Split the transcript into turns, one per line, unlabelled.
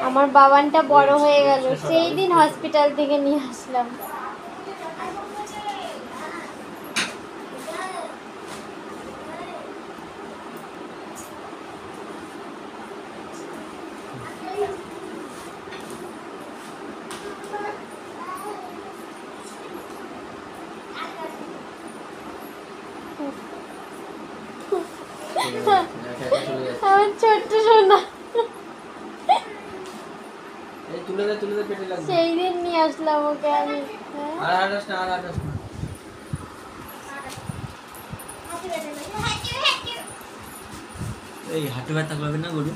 আমার বাবানটা বড় হয়ে গেল, সেই দিন হসপিটাল থেকে নিয়ে আসলাম। আমার ছোট্ট সোনা, সেই দিন নিয়ে আসলাম ওকে আমি।
এই হাঁটু ব্যথা করবে না গরু?